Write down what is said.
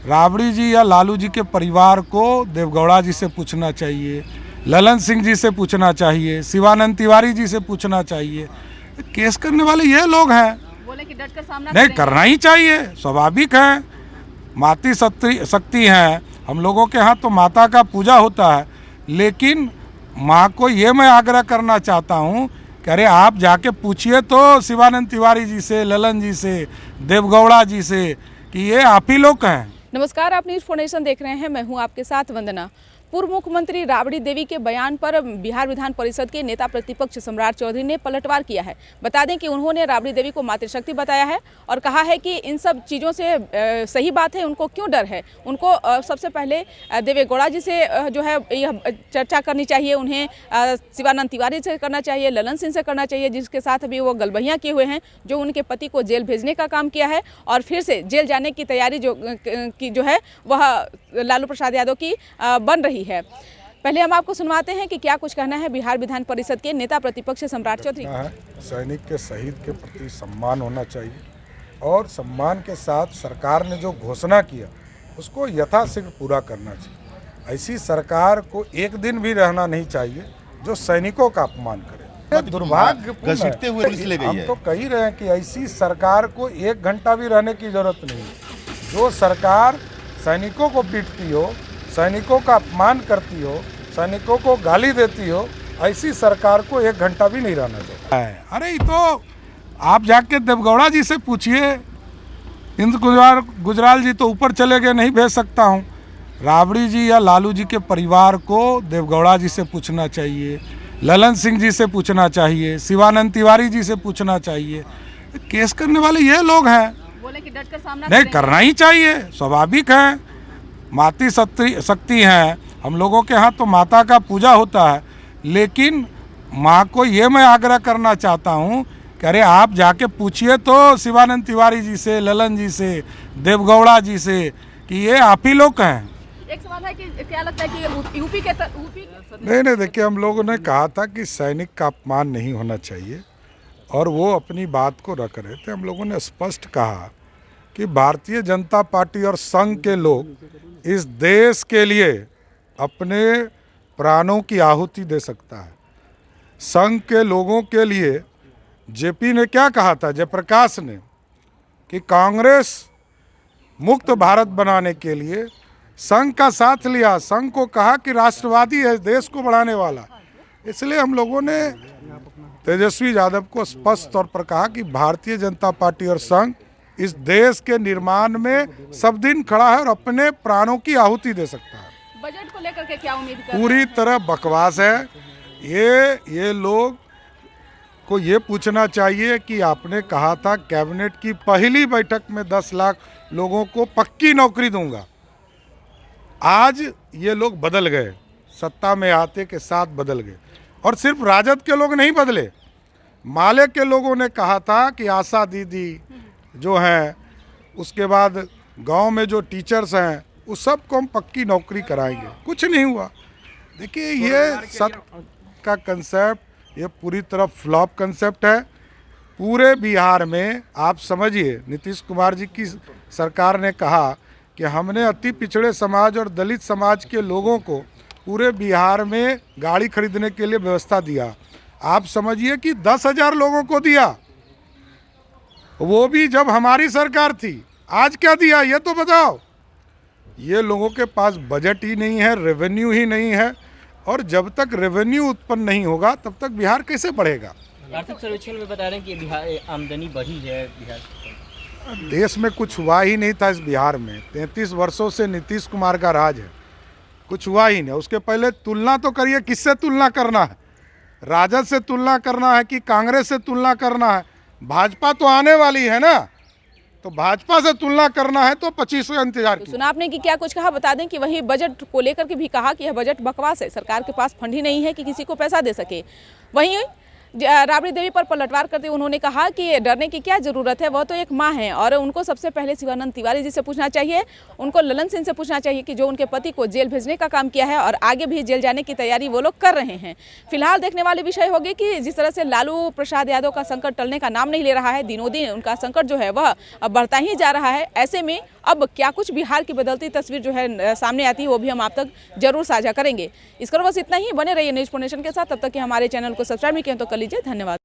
राबड़ी जी या लालू जी के परिवार को देवगौड़ा जी से पूछना चाहिए, ललन सिंह जी से पूछना चाहिए, शिवानंद तिवारी जी से पूछना चाहिए। केस करने वाले ये लोग हैं। बोले कि डट कर सामना नहीं करना ही चाहिए, स्वाभाविक है। माती शक्ति है, हम लोगों के यहाँ तो माता का पूजा होता है, लेकिन माँ को ये मैं आग्रह करना चाहता हूँ कि अरे आप जाके पूछिए तो शिवानंद तिवारी जी से, ललन जी से, देवगौड़ा जी से कि ये आप ही लोग हैं। नमस्कार, आप न्यूज़ फोनेशन देख रहे हैं। मैं हूं आपके साथ वंदना। पूर्व मुख्यमंत्री राबड़ी देवी के बयान पर बिहार विधान परिषद के नेता प्रतिपक्ष सम्राट चौधरी ने पलटवार किया है। बता दें कि उन्होंने राबड़ी देवी को मातृशक्ति बताया है और कहा है कि इन सब चीज़ों से सही बात है, उनको क्यों डर है। उनको सबसे पहले देवेगौड़ा जी से जो है यह चर्चा करनी चाहिए, उन्हें शिवानंद तिवारी से करना चाहिए, ललन सिंह से करना चाहिए, जिसके साथ अभी वो गलबहियाँ किए हुए हैं, जो उनके पति को जेल भेजने का काम किया है और फिर से जेल जाने की तैयारी जो है वह लालू प्रसाद यादव की बन रही है। पहले हम आपको सुनवाते हैं कि क्या कुछ कहना है बिहार विधान परिषद के नेता प्रतिपक्ष सम्राट चौधरी। सैनिक के शहीद के प्रति सम्मान होना चाहिए और सम्मान के साथ सरकार ने जो घोषणा किया उसको यथाशीघ्र पूरा करना चाहिए। ऐसी सरकार को एक दिन भी रहना नहीं चाहिए जो सैनिकों का अपमान करे। दुर्भाग्यपूर्ण है। हम तो कह ही रहे हैं कि ऐसी सरकार को एक घंटा भी रहने की जरूरत नहीं है। जो सरकार सैनिकों को पीटती हो, सैनिकों का अपमान करती हो, सैनिकों को गाली देती हो, ऐसी सरकार को एक घंटा भी नहीं रहना चाहिए। अरे ये तो आप जाके देवगौड़ा जी से पूछिए। इंद्र गुजराल जी तो ऊपर चले गए, नहीं भेज सकता हूँ। राबड़ी जी या लालू जी के परिवार को देवगौड़ा जी से पूछना चाहिए, ललन सिंह जी से पूछना चाहिए, शिवानंद तिवारी जी से पूछना चाहिए। केस करने वाले ये लोग हैं। बोले कि डट कर सामना नहीं करना ही चाहिए, स्वाभाविक है। माती शक्ति है, हम लोगों के यहाँ तो माता का पूजा होता है, लेकिन माँ को ये मैं आग्रह करना चाहता हूँ कि अरे आप जाके पूछिए तो शिवानंद तिवारी जी से, ललन जी से, देवगौड़ा जी से कि ये आप ही लोग हैं। एक सवाल है कि क्या लगता है कि यूपी नहीं, देखिए हम लोगों ने कहा था कि सैनिक का अपमान नहीं होना चाहिए और वो अपनी बात को रख रहे थे। हम लोगों ने स्पष्ट कहा कि भारतीय जनता पार्टी और संघ के लोग इस देश के लिए अपने प्राणों की आहुति दे सकता है। संघ के लोगों के लिए जेपी ने क्या कहा था, जयप्रकाश ने, कि कांग्रेस मुक्त भारत बनाने के लिए संघ का साथ लिया। संघ को कहा कि राष्ट्रवादी है, देश को बढ़ाने वाला। इसलिए हम लोगों ने तेजस्वी यादव को स्पष्ट तौर पर कहा कि भारतीय जनता पार्टी और संघ इस देश के निर्माण में सब दिन खड़ा है और अपने प्राणों की आहुति दे सकता है। बजट को लेकर के क्या उम्मीद कर पूरी तरह बकवास है ये लोग को ये पूछना चाहिए कि आपने कहा था कैबिनेट की पहली बैठक में 10 लाख लोगों को पक्की नौकरी दूंगा। आज ये लोग बदल गए, सत्ता में आते के साथ बदल गए। और सिर्फ राजद के लोग नहीं बदले, माले के लोगों ने कहा था कि आशा दीदी जो हैं, उसके बाद गांव में जो टीचर्स हैं, उस सब को हम पक्की नौकरी कराएंगे। कुछ नहीं हुआ। देखिए ये सत्य का कंसेप्ट ये पूरी तरह फ्लॉप कंसेप्ट है। पूरे बिहार में आप समझिए, नीतीश कुमार जी की सरकार ने कहा कि हमने अति पिछड़े समाज और दलित समाज के लोगों को पूरे बिहार में गाड़ी खरीदने के लिए व्यवस्था दिया। आप समझिए कि 10,000 लोगों को दिया, वो भी जब हमारी सरकार थी। आज क्या दिया ये तो बताओ। ये लोगों के पास बजट ही नहीं है, रेवेन्यू ही नहीं है, और जब तक रेवेन्यू उत्पन्न नहीं होगा तब तक बिहार कैसे बढ़ेगा। आर्थिक सर्वेक्षण में बता रहे हैं कि बिहार आमदनी बढ़ी है। बिहार देश में कुछ हुआ ही नहीं था इस बिहार में। 33 वर्षों से नीतीश कुमार का राज है, कुछ हुआ ही नहीं। उसके पहले तुलना तो करिए, किससे तुलना करना है? राजद से तुलना करना है कि कांग्रेस से तुलना करना है? भाजपा तो आने वाली है ना, तो भाजपा से तुलना करना है तो 25 का इंतजार कीजिए। सुना आपने कि क्या कुछ कहा। बता दें कि वही बजट को लेकर के भी कहा कि यह बजट बकवास है, सरकार के पास फंड ही नहीं है कि किसी को पैसा दे सके। वहीं राबड़ी देवी पर पलटवार करते उन्होंने कहा कि डरने की क्या जरूरत है, वह तो एक माँ है और उनको सबसे पहले शिवानंद तिवारी जी से पूछना चाहिए, उनको ललन सिंह से पूछना चाहिए कि जो उनके पति को जेल भेजने का काम किया है और आगे भी जेल जाने की तैयारी वो लोग कर रहे हैं। फिलहाल देखने वाली विषय होगी कि जिस तरह से लालू प्रसाद यादव का संकट टलने का नाम नहीं ले रहा है, दिनों दिन उनका संकट जो है वह बढ़ता ही जा रहा है। ऐसे में अब क्या कुछ बिहार की बदलती तस्वीर जो है सामने आती है वो भी हम आप तक जरूर साझा करेंगे। इस पर बस इतना ही, बने रहिए न्यूज़ नेशन के साथ। तब तक कि हमारे चैनल को सब्सक्राइब नहीं किया तो कर लीजिए। धन्यवाद।